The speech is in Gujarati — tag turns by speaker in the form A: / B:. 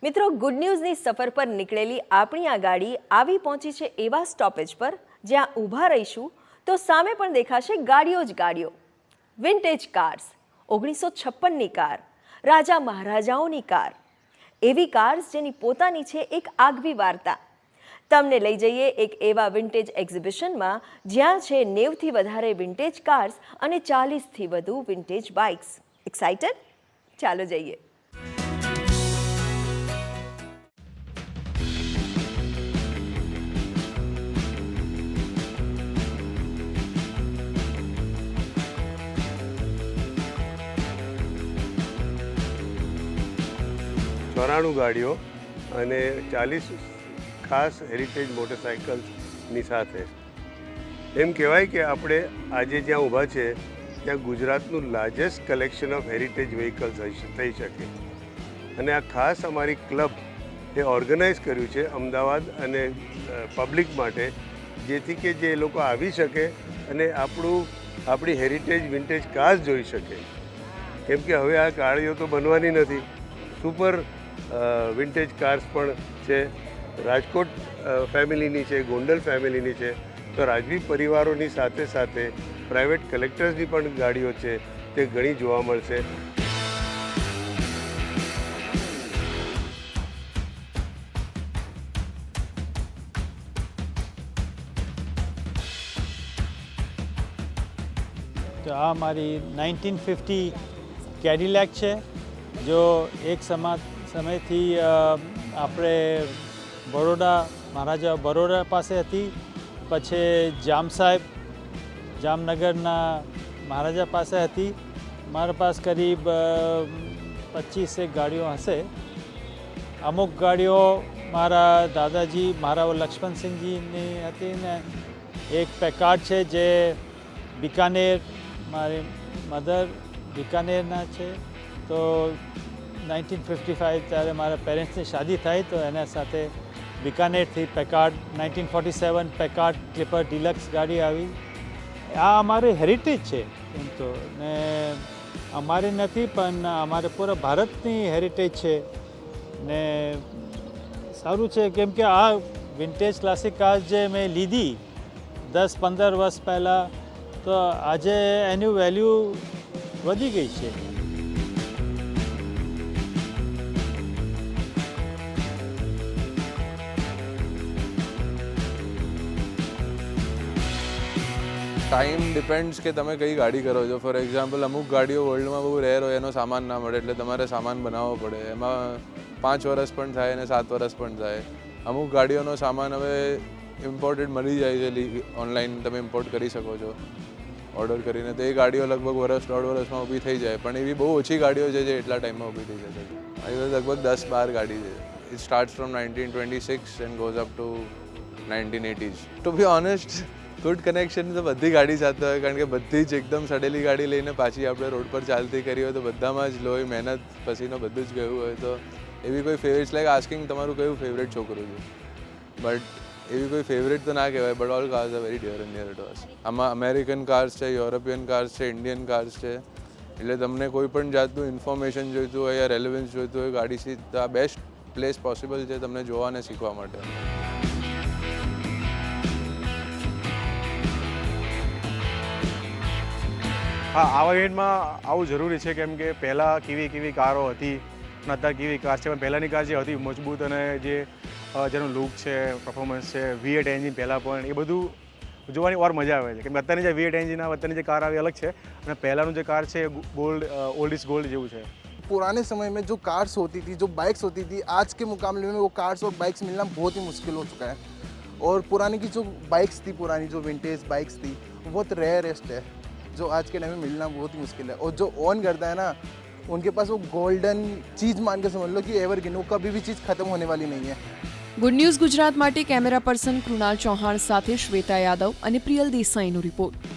A: મિત્રો, ગુડ ન્યૂઝની સફર પર નીકળેલી આપણી આ ગાડી આવી પહોંચી છે એવા સ્ટોપેજ પર જ્યાં ઊભા રહીશું તો સામે પણ દેખાશે ગાડીઓ જ ગાડીઓ. વિન્ટેજ કાર્સ, 1956ની કાર, રાજા મહારાજાઓની કાર, એવી કાર્સ જેની પોતાની છે એક આગવી વાર્તા. તમને લઈ જઈએ એક એવા વિન્ટેજ એક્ઝિબિશનમાં જ્યાં છે 90થી વધારે વિન્ટેજ કાર્સ અને 40થી વધુ વિન્ટેજ બાઇક્સ. એક્સાઇટેડ? ચાલો જઈએ.
B: ચોરાણું ગાડીઓ અને 40 ખાસ હેરિટેજ મોટરસાઇકલ્સની સાથે એમ કહેવાય કે આપણે આજે જ્યાં ઊભા છે ત્યાં ગુજરાતનું largest collection of heritage vehicles થઈ શકે. અને આ ખાસ અમારી ક્લબ એ ઓર્ગેનાઇઝ કર્યું છે અમદાવાદ અને પબ્લિક માટે, જેથી કે જે લોકો આવી શકે અને આપણી હેરિટેજ વિન્ટેજ કાર્સ જોઈ શકે. કેમ કે હવે આ ગાડીઓ તો બનવાની નથી. સુપર વિન્ટેજ કાર્સ પણ છે. રાજકોટ ફેમિલીની છે, ગોંડલ ફેમિલીની છે, તો રાજવી પરિવારોની સાથે સાથે પ્રાઇવેટ કલેક્ટર્સની પણ ગાડીઓ છે તે ઘણી જોવા મળશે.
C: તો આ મારી 1950 કેડિલેક છે, જો એક સમયથી આપણે મહારાજા બરોડા પાસે હતી. પછી જામનગરના મહારાજા પાસે હતી. મારા પાસે કરીબ 25 ગાડીઓ હશે. અમુક ગાડીઓ મારા દાદાજી લક્ષ્મણસિંહજીની હતી ને એક પેકાર્ડ છે જે બિકાનેર, મારી મધર બિકાનેરના છે. તો 1955 ત્યારે મારા પેરેન્ટ્સની શાદી થઈ તો એના સાથે બિકાનેરથી પેકાર્ડ 1947 પેકાર્ડ ક્લિપર ડિલક્સ ગાડી આવી. આ અમારી હેરિટેજ છે એમ તો, ને અમારી નથી પણ અમારે પૂરા ભારતની હેરિટેજ છે. ને સારું છે કેમ કે આ વિન્ટેજ ક્લાસિક કાર જે મેં લીધી 10-15 વર્ષ પહેલાં, તો આજે એનું વેલ્યુ વધી ગઈ છે.
D: ટાઈમ ડિપેન્ડ્સ કે તમે કઈ ગાડી કરો છો. ફોર એક્ઝામ્પલ, અમુક ગાડીઓ વર્લ્ડમાં બહુ રેર હોય, એનો સામાન ના મળે, એટલે તમારે સામાન બનાવવો પડે. એમાં 5 વર્ષ પણ થાય અને 7 વર્ષ પણ થાય. અમુક ગાડીઓનો સામાન હવે ઇમ્પોર્ટેડ મળી જાય છે, ઓનલાઈન તમે ઇમ્પોર્ટ કરી શકો છો ઓર્ડર કરીને. તો એ ગાડીઓ લગભગ વર્ષ-1.5 વર્ષમાં ઊભી થઈ જાય. પણ એવી બહુ ઓછી ગાડીઓ છે જે એટલા ટાઈમમાં ઊભી થઈ શકે છે. આવી લગભગ 10-12 ગાડી છે. It starts from 1926 and goes up to 1980s. To be honest, good connection તો બધી ગાડી સાથે હોય, કારણ કે બધી જ એકદમ સડેલી ગાડી લઈને પાછી આપણે રોડ પર ચાલતી કરી હોય તો બધામાં જ લોહી, મહેનત, પસીનો બધું જ ગયું હોય. તો એવી કોઈ ફેવરેટ, લાઈક આસ્કિંગ તમારું કયું ફેવરેટ છોકરું છે, બટ એવી કોઈ ફેવરેટ તો ના કહેવાય. But all cars are very dear and near to us. આમાં અમેરિકન કાર્સ છે, યુરોપિયન કાર્સ છે, ઇન્ડિયન કાર્સ છે. એટલે તમને કોઈ પણ જાતનું ઇન્ફોર્મેશન જોઈતું હોય યા રેલેવન્સ જોઈતું હોય ગાડીથી, તો આ બેસ્ટ પ્લેસ પોસિબલ છે તમને જોવા અને શીખવા માટે.
E: હા, આવા ઇવેન્ટમાં આવું જરૂરી છે કેમ કે પહેલાં કેવી કારો હતી અને અત્યારે કેવી કાર છે. પણ પહેલાંની કાર જે હતી મજબૂત અને જેનો લુક છે, પરફોર્મન્સ છે, V8 એન્જિન પહેલાં પણ, એ બધું જોવાની ઓર મજા આવે છે. કેમ કે અત્યારની જે V8 એન્જિન આવે, અત્યારની જે કાર આવી અલગ છે, અને પહેલાંનું જે કાર છે એ ઓલ્ડ ઇઝ गोल्ड જેવું છે.
F: पुराने समय में जो कार्स होती थी, जो बाइक्स होती थी, आज के मुकाबले में वो कार्स और बाइक्स मिलना बहुत ही मुश्किल हो चुका है. और पुरानी की जो बाइक्स थी, पुरानी जो विंटेज बाइक्स थी, वो बहुत रेयरेस्ट है, जो आज के टाइम में मिलना बहुत ही मुश्किल है. और जो ऑन करता है ना, उनके पास वो गोल्डन चीज़ मान के समझ लो कि एवरग्रीन, वो कभी भी चीज़ खत्म होने वाली नहीं है.
G: ગુડ ન્યૂઝ ગુજરાત માટે કેમેરા પર્સન કૃણાલ ચૌહાણ સાથે શ્વેતા યાદવ અને પ્રિયલ દેસાઈનો રિપોર્ટ.